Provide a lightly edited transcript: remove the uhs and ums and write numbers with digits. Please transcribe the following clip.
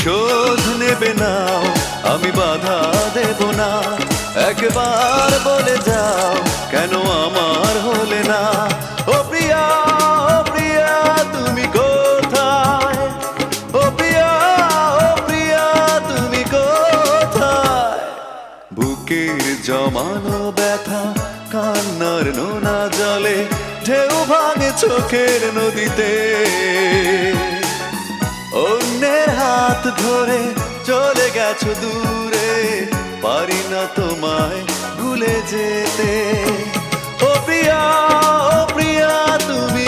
প্রতিশোধ নেবে নাও, আমি বাধা দেব না। একবার বলে যাও, কেন আমার হলে না? ও প্রিয়া, ও প্রিয়া, তুমি কোথায়? ও প্রিয়া, ও প্রিয়া, তুমি কোথায়? বুকের জমানো ব্যথা কান্নার নোনা জলে ঢেউ ভাঙে চোখের নদীতে। অন্যের হাত ধরে চলে গেছো দূরে, পারি না তোমায় ভুলে যেতে। ও প্রিয়া, ও প্রিয়া, তুমি